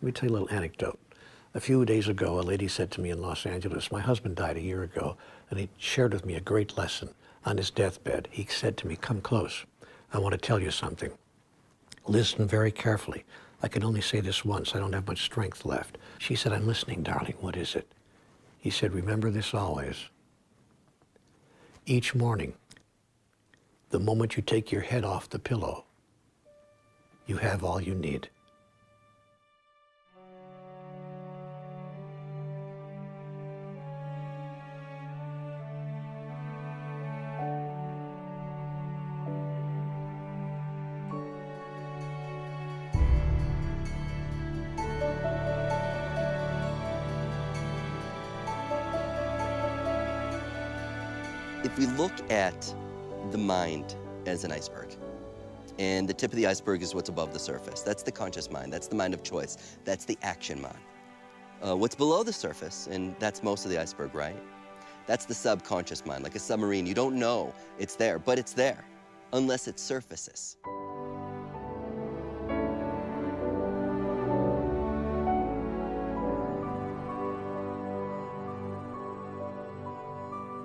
Let me tell you a little anecdote. A few days ago, a lady said to me in Los Angeles, my husband died a year ago, and he shared with me a great lesson. On his deathbed, he said to me, come close. I want to tell you something. Listen very carefully. I can only say this once. I don't have much strength left. She said, I'm listening, darling. What is it? He said, remember this always. Each morning, the moment you take your head off the pillow, you have all you need. If we look at the mind as an iceberg, and the tip of the iceberg is what's above the surface. That's the conscious mind. That's the mind of choice. That's the action mind. What's below the surface, and that's most of the iceberg, right? That's the subconscious mind, like a submarine. You don't know it's there, but it's there, unless it surfaces.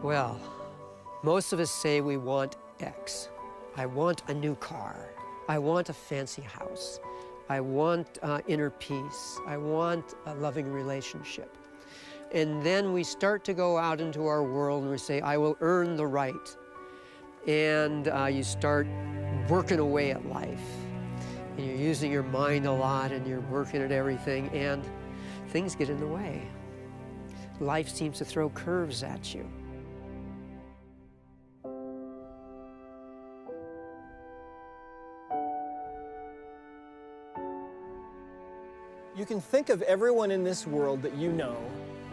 Well, most of us say we want X. I want a new car. I want a fancy house. I want inner peace. I want a loving relationship. And then we start to go out into our world and we say, I will earn the right. And you start working away at life. And you're using your mind a lot and you're working at everything, and things get in the way. Life seems to throw curves at you. You can think of everyone in this world that you know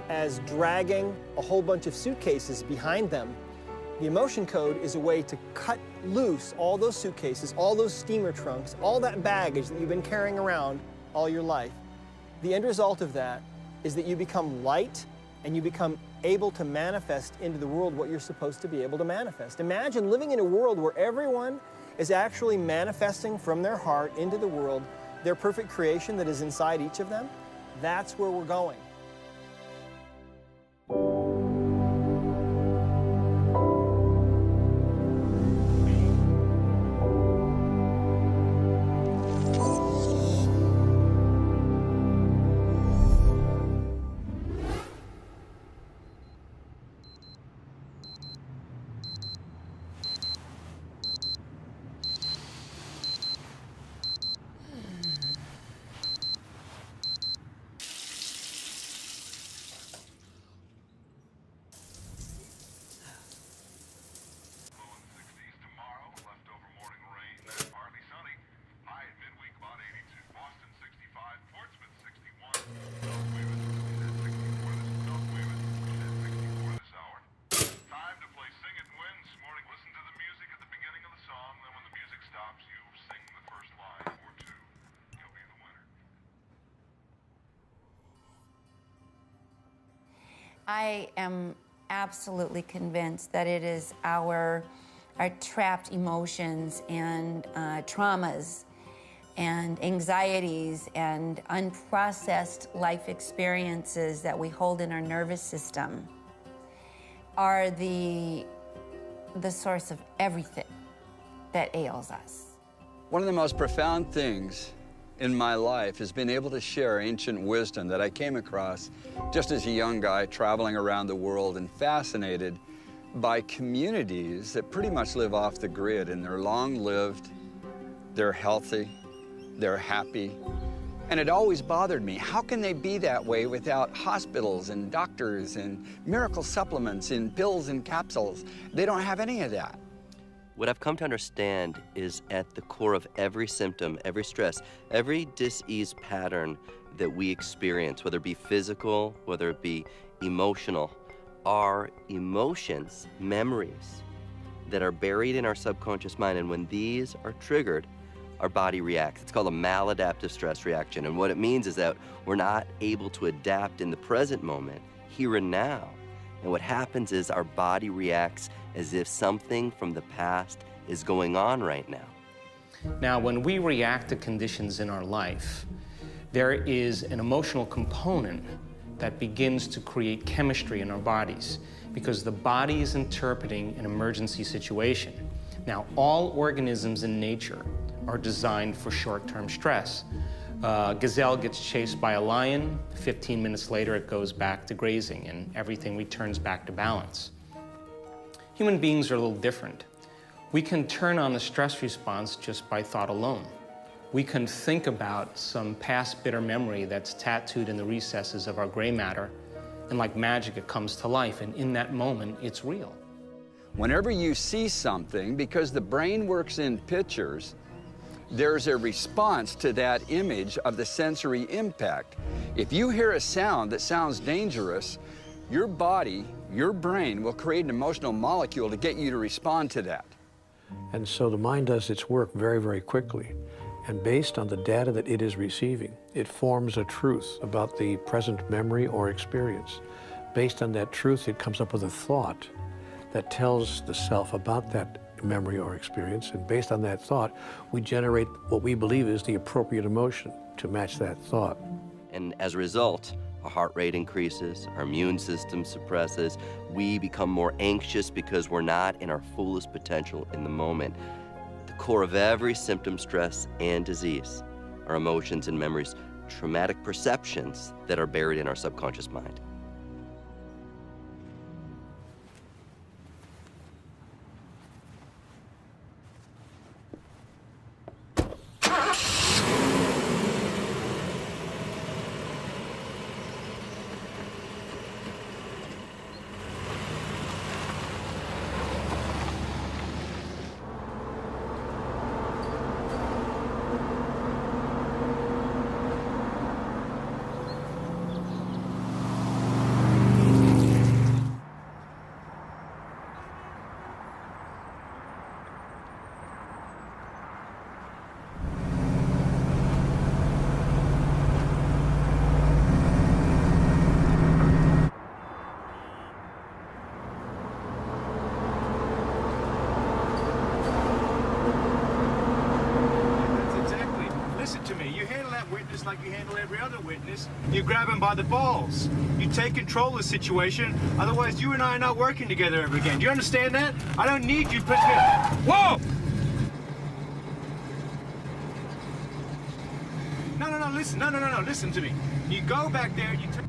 as dragging a whole bunch of suitcases behind them. The emotion code is a way to cut loose all those suitcases, all those steamer trunks, all that baggage that you've been carrying around all your life. The end result of that is that you become light and you become able to manifest into the world what you're supposed to be able to manifest. Imagine living in a world where everyone is actually manifesting from their heart into the world their perfect creation that is inside each of them. That's where we're going. I am absolutely convinced that it is our trapped emotions and traumas and anxieties and unprocessed life experiences that we hold in our nervous system are the source of everything that ails us. One of the most profound things in my life has been able to share ancient wisdom that I came across just as a young guy traveling around the world and fascinated by communities that pretty much live off the grid, and they're long-lived, they're healthy, they're happy. And it always bothered me, how can they be that way without hospitals and doctors and miracle supplements and pills and capsules? They don't have any of that. What I've come to understand is at the core of every symptom, every stress, every dis-ease pattern that we experience, whether it be physical, whether it be emotional, are emotions, memories that are buried in our subconscious mind. And when these are triggered, our body reacts. It's called a maladaptive stress reaction. And what it means is that we're not able to adapt in the present moment, here and now. And what happens is our body reacts as if something from the past is going on right now. Now, when we react to conditions in our life, there is an emotional component that begins to create chemistry in our bodies because the body is interpreting an emergency situation. Now, all organisms in nature are designed for short-term stress. Gazelle gets chased by a lion, 15 minutes later it goes back to grazing and everything returns back to balance. Human beings are a little different. We can turn on the stress response just by thought alone. We can think about some past bitter memory that's tattooed in the recesses of our gray matter, and like magic, it comes to life, and in that moment, it's real. Whenever you see something, because the brain works in pictures, there's a response to that image of the sensory impact. If you hear a sound that sounds dangerous, your body, your brain will create an emotional molecule to get you to respond to that. And so the mind does its work very, very quickly. And based on the data that it is receiving, it forms a truth about the present memory or experience. Based on that truth, it comes up with a thought that tells the self about that memory or experience. And based on that thought, we generate what we believe is the appropriate emotion to match that thought. And as a result, our heart rate increases, our immune system suppresses, we become more anxious because we're not in our fullest potential in the moment. The core of every symptom, stress, and disease are emotions and memories, traumatic perceptions that are buried in our subconscious mind. Like you handle every other witness. You grab him by the balls. You take control of the situation. Otherwise, you and I are not working together ever again. Do you understand that? I don't need you to put me... Whoa! No, listen. No, listen to me. You go back there, you turn...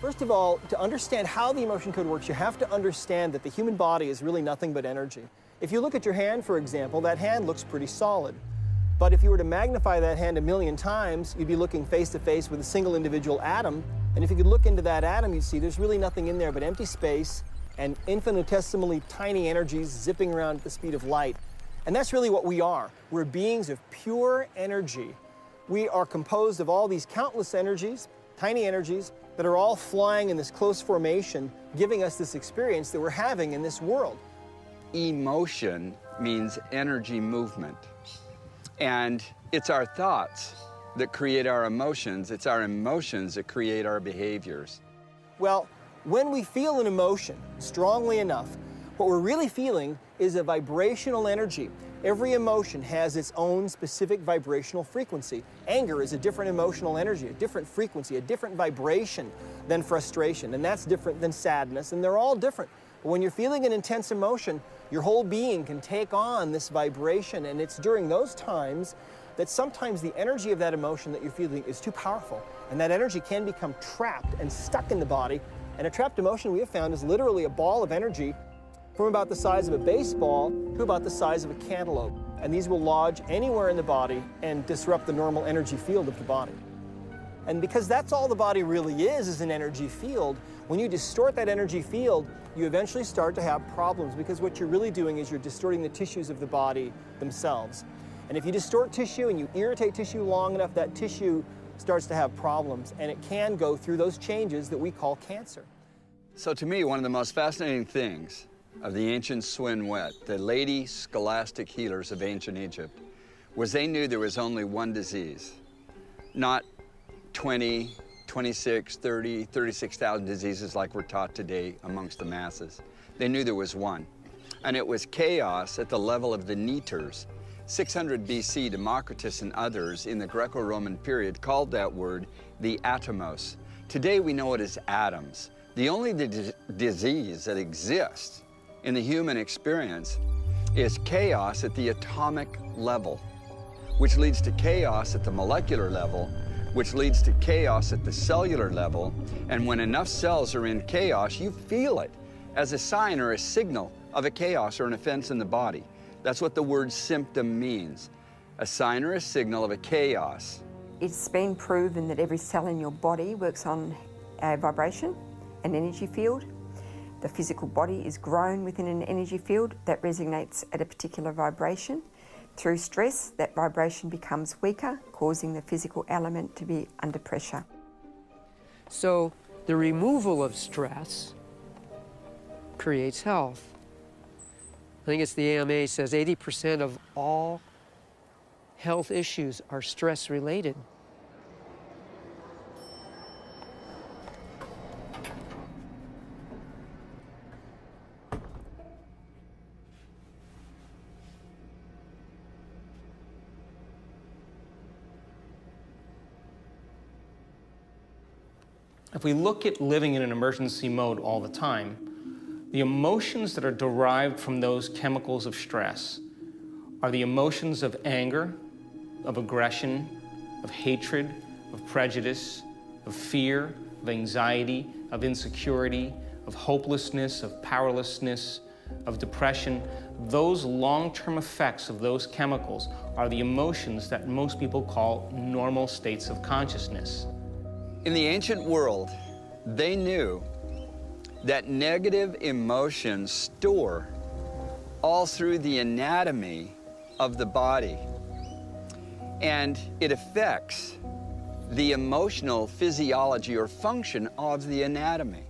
First of all, to understand how the emotion code works, you have to understand that the human body is really nothing but energy. If you look at your hand, for example, that hand looks pretty solid. But if you were to magnify that hand 1,000,000 times, you'd be looking face to face with a single individual atom. And if you could look into that atom, you'd see there's really nothing in there but empty space and infinitesimally tiny energies zipping around at the speed of light. And that's really what we are. We're beings of pure energy. We are composed of all these countless energies, tiny energies, that are all flying in this close formation, giving us this experience that we're having in this world. Emotion means energy movement. And it's our thoughts that create our emotions. It's our emotions that create our behaviors. Well, when we feel an emotion strongly enough, what we're really feeling is a vibrational energy. Every emotion has its own specific vibrational frequency. Anger is a different emotional energy, a different frequency, a different vibration than frustration, and that's different than sadness, and they're all different. But when you're feeling an intense emotion, your whole being can take on this vibration, and it's during those times that sometimes the energy of that emotion that you're feeling is too powerful, and that energy can become trapped and stuck in the body. And a trapped emotion, we have found, is literally a ball of energy from about the size of a baseball to about the size of a cantaloupe. And these will lodge anywhere in the body and disrupt the normal energy field of the body. And because that's all the body really is an energy field, when you distort that energy field, you eventually start to have problems, because what you're really doing is you're distorting the tissues of the body themselves. And if you distort tissue and you irritate tissue long enough, that tissue starts to have problems, and it can go through those changes that we call cancer. So to me, one of the most fascinating things of the ancient Swinwet, the lady scholastic healers of ancient Egypt, was they knew there was only one disease, not 20, 26, 30, 36,000 diseases like we're taught today amongst the masses. They knew there was one, and it was chaos at the level of the Neters. 600 BC, Democritus and others in the Greco-Roman period called that word the atomos. Today we know it as atoms. The only disease that exists in the human experience is chaos at the atomic level, which leads to chaos at the molecular level, which leads to chaos at the cellular level. And when enough cells are in chaos, you feel it as a sign or a signal of a chaos or an offense in the body. That's what the word symptom means, a sign or a signal of a chaos. It's been proven that every cell in your body works on a vibration, an energy field. The physical body is grown within an energy field that resonates at a particular vibration. Through stress, that vibration becomes weaker, causing the physical element to be under pressure. So the removal of stress creates health. I think it's the AMA says 80% of all health issues are stress related. If we look at living in an emergency mode all the time, the emotions that are derived from those chemicals of stress are the emotions of anger, of aggression, of hatred, of prejudice, of fear, of anxiety, of insecurity, of hopelessness, of powerlessness, of depression. Those long-term effects of those chemicals are the emotions that most people call normal states of consciousness. In the ancient world, they knew that negative emotions store all through the anatomy of the body, and it affects the emotional physiology or function of the anatomy.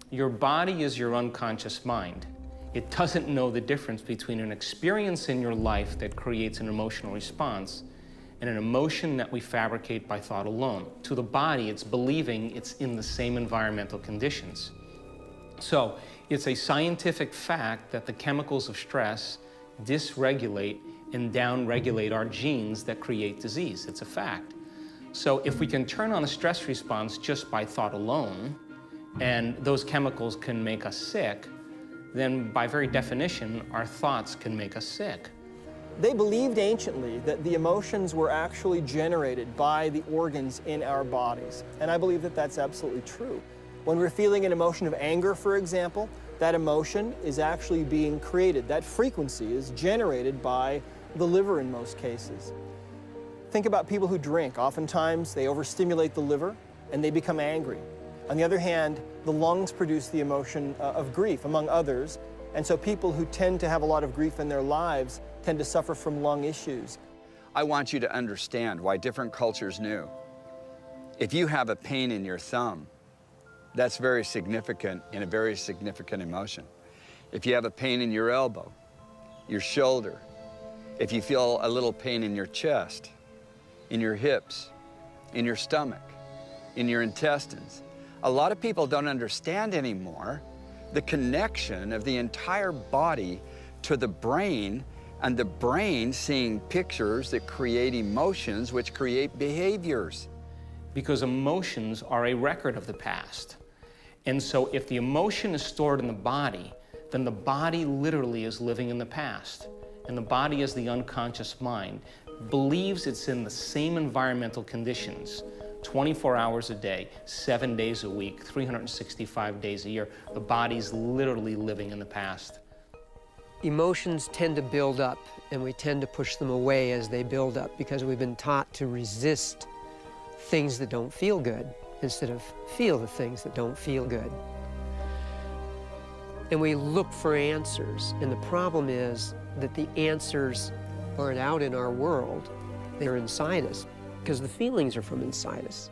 Your body is your unconscious mind. It doesn't know the difference between an experience in your life that creates an emotional response and an emotion that we fabricate by thought alone. To the body, it's believing it's in the same environmental conditions. So it's a scientific fact that the chemicals of stress dysregulate and downregulate our genes that create disease. It's a fact. So if we can turn on a stress response just by thought alone, and those chemicals can make us sick, then by very definition, our thoughts can make us sick. They believed anciently that the emotions were actually generated by the organs in our bodies, and I believe that that's absolutely true. When we're feeling an emotion of anger, for example, that emotion is actually being created. That frequency is generated by the liver in most cases. Think about people who drink. Oftentimes, they overstimulate the liver and they become angry. On the other hand, the lungs produce the emotion of grief, among others, and so people who tend to have a lot of grief in their lives tend to suffer from lung issues. I want you to understand why different cultures knew. If you have a pain in your thumb, that's very significant and a very significant emotion. If you have a pain in your elbow, your shoulder, if you feel a little pain in your chest, in your hips, in your stomach, in your intestines, a lot of people don't understand anymore the connection of the entire body to the brain, and the brain seeing pictures that create emotions which create behaviors. Because emotions are a record of the past. And so if the emotion is stored in the body, then the body literally is living in the past. And the body, as the unconscious mind, believes it's in the same environmental conditions 24 hours a day, 7 days a week, 365 days a year. The body's literally living in the past. Emotions tend to build up, and we tend to push them away as they build up because we've been taught to resist things that don't feel good instead of feel the things that don't feel good. And we look for answers, and the problem is that the answers aren't out in our world, they're inside us. because the feelings are from inside us.